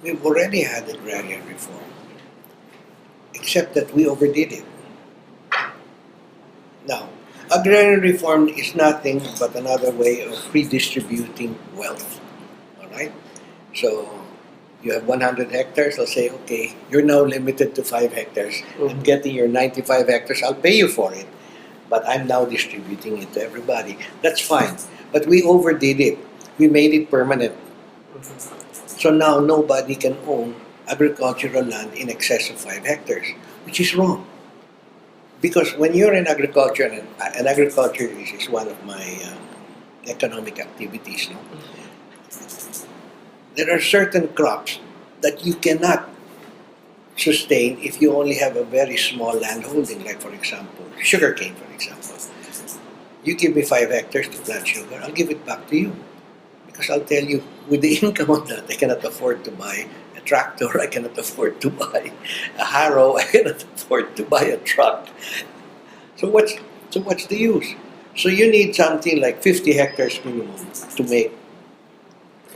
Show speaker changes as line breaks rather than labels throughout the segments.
We've already had agrarian reform, except that we overdid it. Now, agrarian reform is nothing but another way of redistributing wealth. All right? So, you have 100 hectares, I'll say, okay, you're now limited to 5 hectares. I'm getting your 95 hectares, I'll pay you for it. But I'm now distributing it to everybody. That's fine. But we overdid it. We made it permanent. So now nobody can own agricultural land in excess of 5 hectares, which is wrong. Because when you're in agriculture, and agriculture is one of my economic activities, no? There are certain crops that you cannot sustain if you only have a very small land holding, like for example, sugarcane, for example. You give me 5 hectares to plant sugar, I'll give it back to you. Because I'll tell you, with the income of that, I cannot afford to buy a tractor, I cannot afford to buy a harrow, I cannot afford to buy a truck. So what's the use? So you need something like 50 hectares minimum to make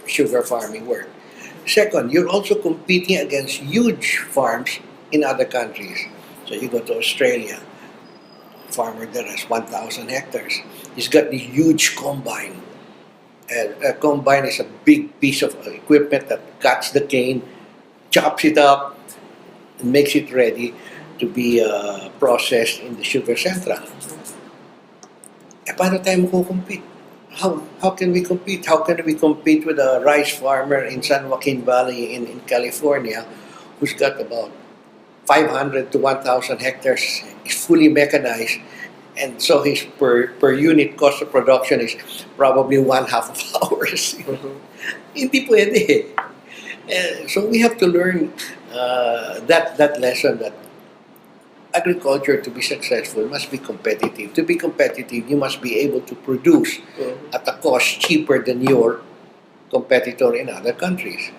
sugar farming work. Second, you're also competing against huge farms in other countries. So you go to Australia, a farmer there has 1,000 hectares. He's got this huge combine. And a combine is a big piece of equipment that cuts the cane, chops it up, and makes it ready to be processed in the sugar central. Eh, paano tayo makukompete? How can we compete? How can we compete with a rice farmer in San Joaquin Valley in California who's got about 500 to 1,000 hectares, is fully mechanized, and so his per unit cost of production is probably one half of ours. Hindi pwede eh. So we have to learn that lesson that agriculture, to be successful, must be competitive. To be competitive, you must be able to produce at a cost cheaper than your competitor in other countries.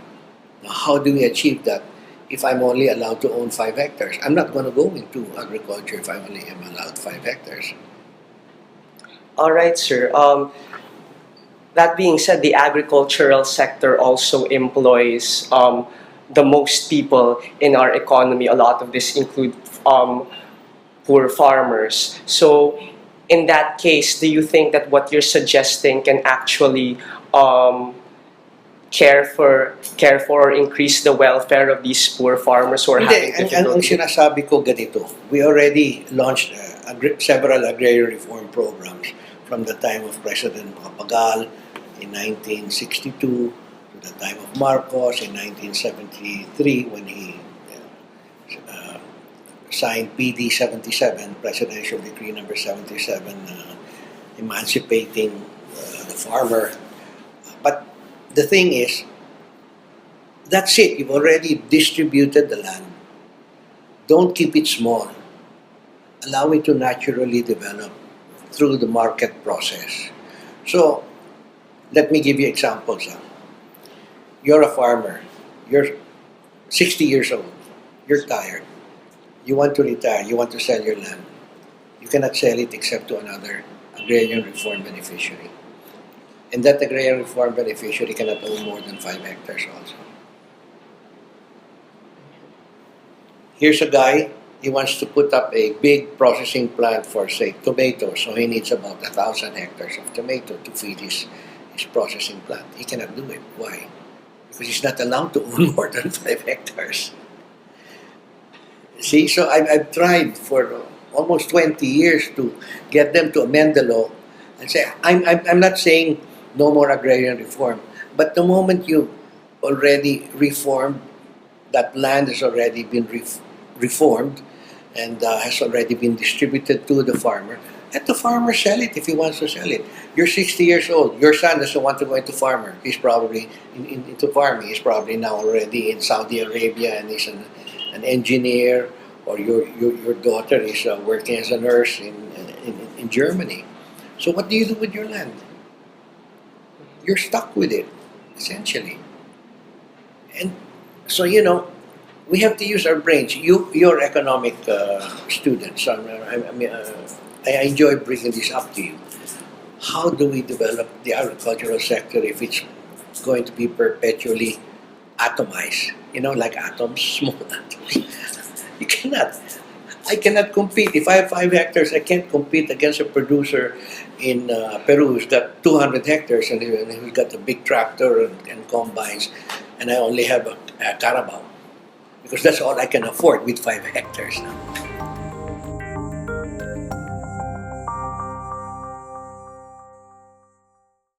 Now, how do we achieve that if I'm only allowed to own 5 hectares? I'm not going to go into agriculture if I only am allowed 5 hectares.
All right, sir. That being said, the agricultural sector also employs the most people in our economy. A lot of this include poor farmers. So, in that case, do you think that what you're suggesting can actually care for or increase the welfare of these poor farmers who are
Hindi,
having
ang
difficulty?
sinasabi ko ganito, we already launched several agrarian reform programs from the time of President Macapagal in 1962 to the time of Marcos in 1973 when he signed PD 77, Presidential Decree number 77, emancipating the farmer. But the thing is, that's it. You've already distributed the land. Don't keep it small. Allow it to naturally develop through the market process. So, let me give you examples. You're a farmer. You're 60 years old. You're tired. You want to retire. You want to sell your land. You cannot sell it except to another agrarian reform beneficiary. And that agrarian reform beneficiary cannot own more than 5 hectares also. Here's a guy, he wants to put up a big processing plant for, say, tomatoes. So he needs about 1,000 hectares of tomato to feed his processing plant. He cannot do it. Why? Because he's not allowed to own more than 5 hectares. See, so I've tried for almost 20 years to get them to amend the law and say, I'm not saying no more agrarian reform, but the moment you already reformed, that land has already been reformed and has already been distributed to the farmer, let the farmer sell it if he wants to sell it. You're 60 years old. Your son doesn't want to go into farmer. He's probably into farming. He's probably now already in Saudi Arabia and he's an engineer, or your daughter is working as a nurse in Germany. So what do you do with your land? You're stuck with it, essentially. And so, we have to use our brains. You're economic students. So I enjoy bringing this up to you. How do we develop the agricultural sector if it's going to be perpetually atomized, like atoms, small atoms. You cannot. I cannot compete. If I have 5 hectares, I can't compete against a producer in Peru who's got 200 hectares and who's got a big tractor and combines, and I only have a Carabao because that's all I can afford with 5 hectares now.